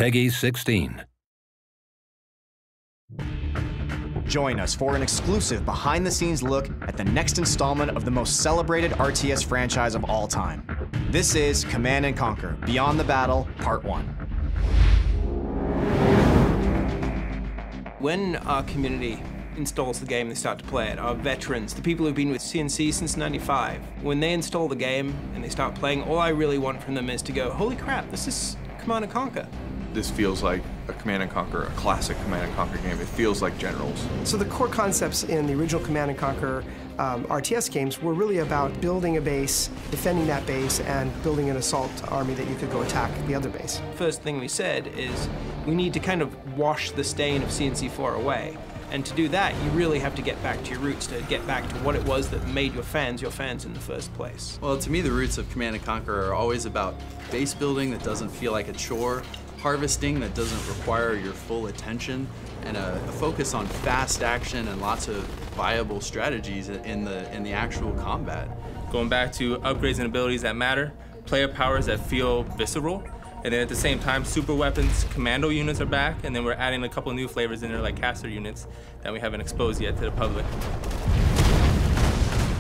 Peggy 16. Join us for an exclusive behind-the-scenes look at the next installment of the most celebrated RTS franchise of all time. This is Command & Conquer: Beyond the Battle, Part 1. When our community installs the game, they start to play it, our veterans, the people who've been with CNC since '95, when they install the game and they start playing, all I really want from them is to go, holy crap, this is Command & Conquer. This feels like a Command & Conquer, a classic Command & Conquer game. It feels like Generals. So the core concepts in the original Command & Conquer RTS games were really about building a base, defending that base, and building an assault army that you could go attack the other base. First thing we said is we need to kind of wash the stain of CNC4 away. And to do that, you really have to get back to your roots, to get back to what it was that made your fans in the first place. Well, to me, the roots of Command & Conquer are always about base building that doesn't feel like a chore, harvesting that doesn't require your full attention, and a focus on fast action and lots of viable strategies in the actual combat. Going back to upgrades and abilities that matter, player powers that feel visceral, and then at the same time, super weapons, commando units are back, and then we're adding a couple new flavors in there like caster units that we haven't exposed yet to the public.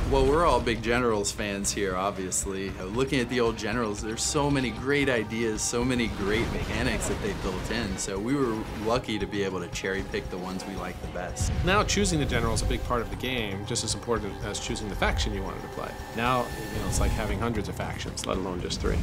Well, we're all big Generals fans here, obviously. Looking at the old Generals, there's so many great ideas, so many great mechanics that they built in, so we were lucky to be able to cherry pick the ones we like the best. Now choosing the General is a big part of the game, just as important as choosing the faction you wanted to play. Now, it's like having hundreds of factions, let alone just 3.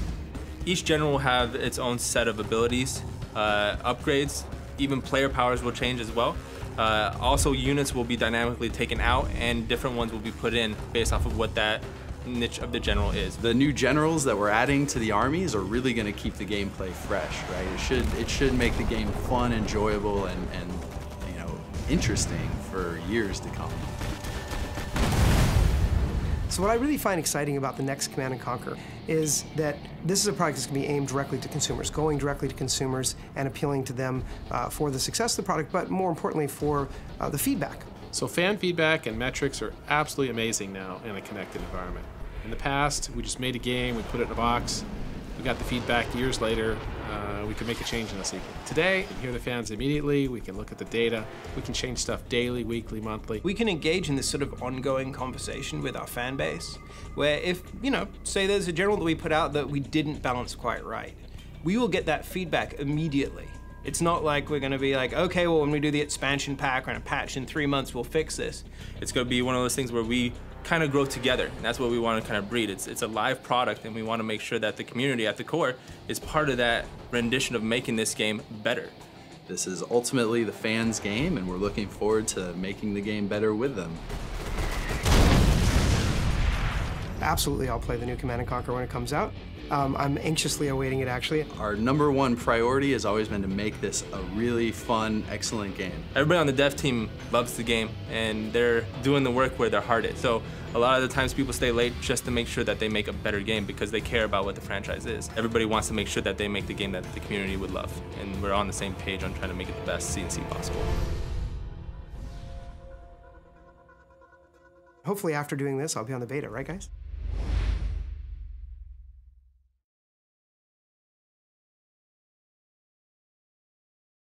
Each general will have its own set of abilities, upgrades, even player powers will change as well. Also, units will be dynamically taken out and different ones will be put in based off of what that niche of the general is. The new generals that we're adding to the armies are really going to keep the gameplay fresh, right? It should make the game fun, enjoyable, and interesting for years to come. So what I really find exciting about the next Command & Conquer is that this is a product that's going to be aimed directly to consumers, going directly to consumers and appealing to them for the success of the product, but more importantly for the feedback. So fan feedback and metrics are absolutely amazing now in a connected environment. In the past, we just made a game, we put it in a box, we got the feedback years later, we could make a change in a sequel. Today, we can hear the fans immediately, we can look at the data, we can change stuff daily, weekly, monthly. We can engage in this sort of ongoing conversation with our fan base, where if, say there's a general that we put out that we didn't balance quite right, we will get that feedback immediately. It's not like we're gonna be like, okay, well, when we do the expansion pack or a patch in 3 months, we'll fix this. It's gonna be one of those things where we kind of grow together, and that's what we want to kind of breed. It's a live product, and we want to make sure that the community at the core is part of that rendition of making this game better. This is ultimately the fans' game, and we're looking forward to making the game better with them. Absolutely, I'll play the new Command & Conquer when it comes out. I'm anxiously awaiting it, actually. Our #1 priority has always been to make this a really fun, excellent game. Everybody on the dev team loves the game, and they're doing the work where their heart is. So a lot of the times people stay late just to make sure that they make a better game because they care about what the franchise is. Everybody wants to make sure that they make the game that the community would love, and we're on the same page on trying to make it the best CNC possible. Hopefully after doing this, I'll be on the beta, right guys?